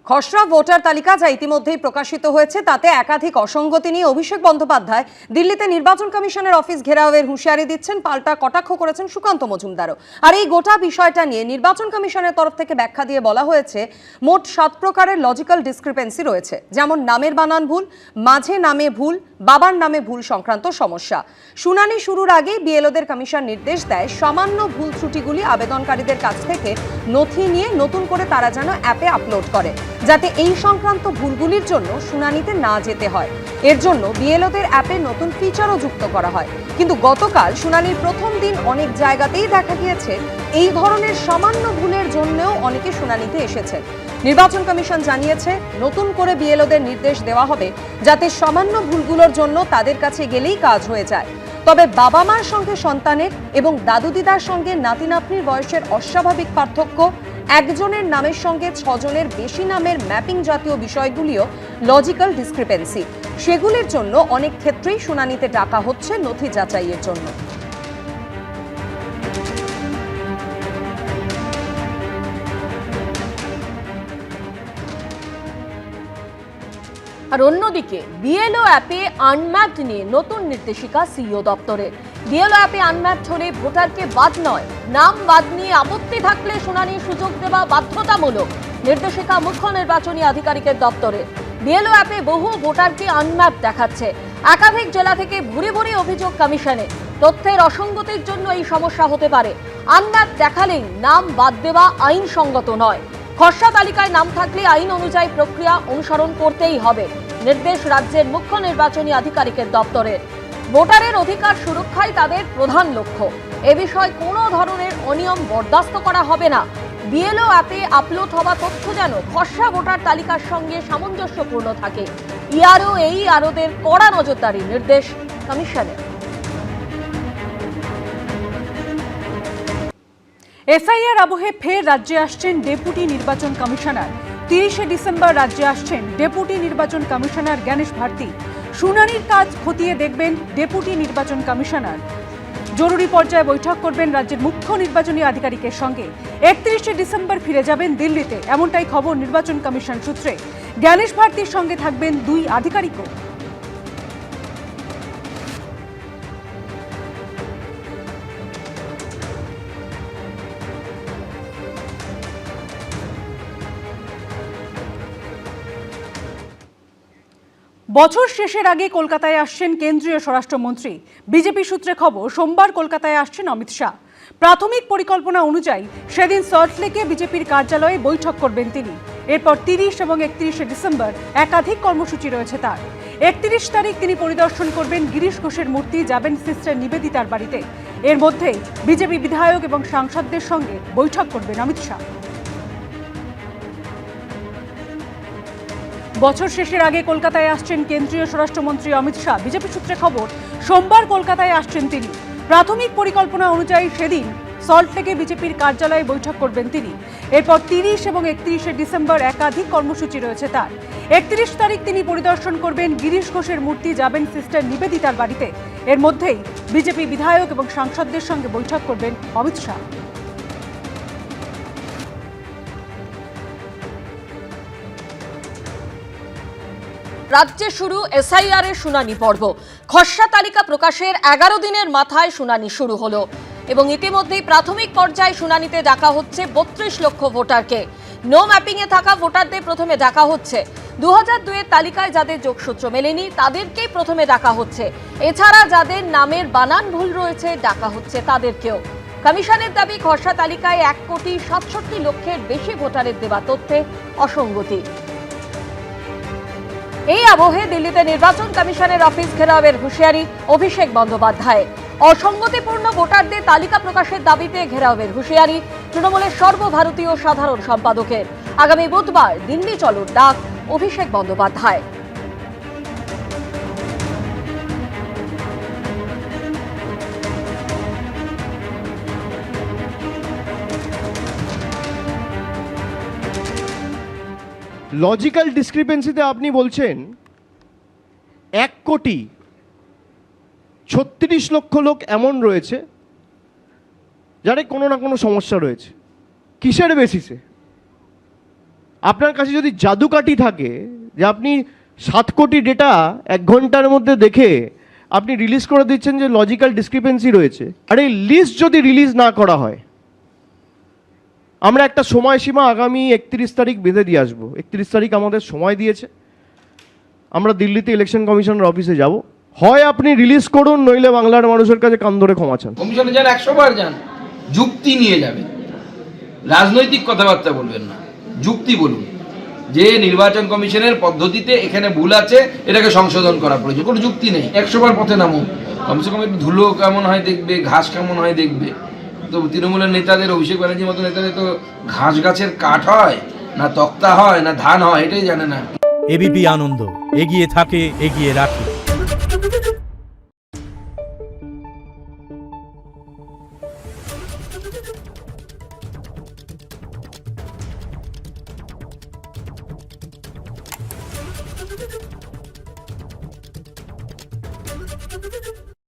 খসড়া ভোটার তালিকা যা ইতিমধ্যেই প্রকাশিত হয়েছে তাতে একাধিক অসঙ্গতি নিয়ে অভিষেক বন্দ্যোপাধ্যায় দিল্লিতে নির্বাচন কমিশনের অফিস ঘেরাওয়ের হুঁশিয়ারি দিচ্ছেন, পাল্টা কটাক্ষ করেছেন সুকান্ত মজুমদারও। আর এই গোটা বিষয়টা নিয়ে নির্বাচন কমিশনের তরফ থেকে ব্যাখ্যা দিয়ে বলা হয়েছে মোট 7 প্রকারের লজিক্যাল ডিসক্রিপেন্সি রয়েছে, যেমন নামের বানান ভুল, মাঝে নামে ভুল, বাবার নামে ভুল সংক্রান্ত সমস্যা। শুনানি শুরুর আগেই বিএলওদের কমিশন নির্দেশ দেয় সামান্য ভুল ত্রুটিগুলি আবেদনকারীদের কাছ থেকে নথি নিয়ে নতুন করে তারা যেন অ্যাপে আপলোড করে, যাতে এই সংক্রান্ত ভুলগুলির জন্য শুনানিতে না যেতে হয়। এর জন্য বিএলওদের অ্যাপে নতুন ফিচারও যুক্ত করা হয়। কিন্তু গতকাল শুনানির প্রথম দিন অনেক জায়গাতেই দেখা গিয়েছে এই ধরনের সামান্য ভুলের জন্যও অনেকে শুনানিতে এসেছেন। নির্বাচন কমিশন জানিয়েছে নতুন করে বিএলওদের নির্দেশ দেওয়া হবে যাতে সামান্য ভুলগুলোর জন্য তাদের কাছে গেলেই কাজ হয়ে যায়। তবে বাবা মার সঙ্গে সন্তানের এবং দাদু দিদার সঙ্গে নাতি নাতনির বয়সের অস্বাভাবিক পার্থক্য, একজনের নামের সঙ্গে 6 জনের বেশি নামের ম্যাপিং জাতীয় বিষয়গুলিও লজিক্যাল ডিসক্রিপেন্সি। সেগুলির জন্য অনেক ক্ষেত্রেই শুনানিতে ডাকা হচ্ছে নথি যাচাইয়ের জন্য। আর অন্যদিকে বিএলও অ্যাপে আনম্যাপড নিয়ে নতুন নির্দেশিকা সিইও দপ্তরের। বিএলও অ্যাপে আনম্যাপড হলে ভোটারকে বাদ নয়, নাম বাদ নিয়ে আপত্তি থাকলে শুনানির সুযোগ দেওয়া বাধ্যতামূলক, নির্দেশিকা মুখ্য নির্বাচনী আধিকারিকের দপ্তরের। বিএলও অ্যাপে বহু ভোটারকে আনম্যাপ দেখাচ্ছে। একাধিক জেলা থেকে ভুরি ভুরি অভিযোগ কমিশনে। তথ্যের অসঙ্গতির জন্য এই সমস্যা হতে পারে। আনম্যাপ দেখালেই নাম বাদ দেওয়া আইনসঙ্গত নয়। খসড়া তালিকায় নাম থাকলে আইন অনুযায়ী প্রক্রিয়া অনুসরণ করতেই হবে, নির্দেশ রাজ্যের মুখ্য নির্বাচনী আধিকারিকের দপ্তরের। ভোটারের অধিকার সুরক্ষাই তাদের প্রধান লক্ষ্য। এ বিষয়ে কোনো ধরনের অনিয়ম বরদাস্ত করা হবে না। বিএলও অ্যাপে আপলোড হওয়া তথ্য যেন খসড়া ভোটার তালিকার সঙ্গে সামঞ্জস্যপূর্ণ থাকে। ইআরও এইআরওদের কড়া নজরদারি নির্দেশ কমিশনের। এসআইআর আবহে ফের রাজ্যে আসছেন ডেপুটি নির্বাচন কমিশনার। 30শে ডিসেম্বর রাজ্যে আসছেন ডেপুটি নির্বাচন কমিশনার জ্ঞানেশ ভারতী। শুনানির কাজ খতিয়ে দেখবেন ডেপুটি নির্বাচন কমিশনার। জরুরি পর্যায়ে বৈঠক করবেন রাজ্যের মুখ্য নির্বাচনী আধিকারিকের সঙ্গে। 31শে ডিসেম্বর ফিরে যাবেন দিল্লিতে, এমনটাই খবর নির্বাচন কমিশন সূত্রে। জ্ঞানেশ ভারতীর সঙ্গে থাকবেন 2 আধিকারিকও। বছর শেষের আগে কলকাতায় আসছেন কেন্দ্রীয় স্বরাষ্ট্রমন্ত্রী। বিজেপি সূত্রে খবর সোমবার কলকাতায় আসছেন অমিত শাহ। প্রাথমিক পরিকল্পনা অনুযায়ী সেদিন সল্টলেকে বিজেপির কার্যালয়ে বৈঠক করবেন তিনি। এরপর 30 এবং 31শে ডিসেম্বর একাধিক কর্মসূচি রয়েছে তার। 31 তারিখ তিনি পরিদর্শন করবেন গিরিশ ঘোষের মূর্তি, যাবেন সিস্টার নিবেদিতার বাড়িতে। এর মধ্যেই বিজেপি বিধায়ক এবং সাংসদদের সঙ্গে বৈঠক করবেন অমিত শাহ। বছর শেষের আগে কলকাতায় আসছেন কেন্দ্রীয় স্বরাষ্ট্রমন্ত্রী অমিত শাহ। বিজেপি সূত্রে খবর সোমবার কলকাতায় আসছেন তিনি। প্রাথমিক পরিকল্পনা অনুযায়ী সেদিন সল্টলেকে বিজেপির কার্যালয়ে বৈঠক করবেন তিনি। এরপর 30 এবং 31শে ডিসেম্বর একাধিক কর্মসূচি রয়েছে তার। 31 তারিখ তিনি পরিদর্শন করবেন গিরিশ ঘোষের মূর্তি, যাবেন সিস্টার নিবেদিতার বাড়িতে। এর মধ্যেই বিজেপি বিধায়ক এবং সাংসদদের সঙ্গে বৈঠক করবেন অমিত শাহ। রাজ্যে শুরু এসআইআর এর শুনানি পর্ব। খসড়া তালিকা প্রকাশের 11 দিনের মাথায় শুনানি শুরু হলো এবং ইতিমধ্যেই প্রাথমিক পর্যায়ে শুনানিতে ডাকা হচ্ছে 32 লক্ষ ভোটারকে। নো ম্যাপিং এ থাকা ভোটারদের প্রথমে ডাকা হচ্ছে। 2002 এর তালিকায় যাদের যোগসূত্র মেলেনি তাদেরকেই প্রথমে ডাকা হচ্ছে। এছাড়া যাদের নামের বানান ভুল রয়েছে ডাকা হচ্ছে তাদেরকেও। কমিশনের দাবি খসড়া তালিকায় 1,67,00,000-এর বেশি ভোটারের দেওয়া তথ্যে অসঙ্গতি। এই আবহে দিল্লিতে নির্বাচন কমিশনের অফিস ঘেরাওয়ের হুঁশিয়ারি অভিষেক বন্দ্যোপাধ্যায়। অসঙ্গতিপূর্ণ ভোটারদের তালিকা প্রকাশের দাবিতে ঘেরাওয়ের হুঁশিয়ারি তৃণমূলের সর্বভারতীয় সাধারণ সম্পাদকের। আগামী বুধবার দিল্লি চলুন ডাক অভিষেক বন্দ্যোপাধ্যায়। লজিক্যাল ডিসক্রিপেন্সিতে আপনি বলছেন 1,36,00,000 লোক এমন রয়েছে যাদের কোনো না কোনো সমস্যা রয়েছে। কিসের বেসিসে? আপনার কাছে যদি জাদুকাঠি থাকে যে আপনি 7 কোটি ডেটা 1 ঘন্টার মধ্যে দেখে আপনি রিলিজ করে দিচ্ছেন যে লজিক্যাল ডিসক্রিপেন্সি রয়েছে, আর এই লিস্ট যদি রিলিজ না করা হয়, আমরা একটা সময়সীমা আগামী 31 তারিখ বেঁধে দিয়ে আসবো। 31 তারিখ আমাদের সময় দিয়েছে, আমরা দিল্লিতে ইলেকশন কমিশনের অফিসে যাব। হয় আপনি রিলিজ করুন, নইলে বাংলার মানুষের কাছে কান ধরে ক্ষমা চান। কমিশনে যান, 100 বার যান, যুক্তি নিয়ে যাবেন, রাজনৈতিক কথাবার্তা বলবেন না, যুক্তি বলুন যে নির্বাচন কমিশনের পদ্ধতিতে এখানে ভুল আছে, এটাকে সংশোধন করা প্রয়োজন। কোনো যুক্তি নেই। 100 বার পথে নামুন, কমসে কম একটু ধুলো কেমন হয় দেখবে, ঘাস কেমন হয় দেখবে। তো তৃণমূলের নেতাদের, অভিষেক ব্যানার্জির মতো নেতাদের তো ঘাস গাছের কাঠ হয় না, তক্তা হয় না, ধান হয়, এটাই জানে না। এবিপি আনন্দ, এগিয়ে থাকে, এগিয়ে রাখে।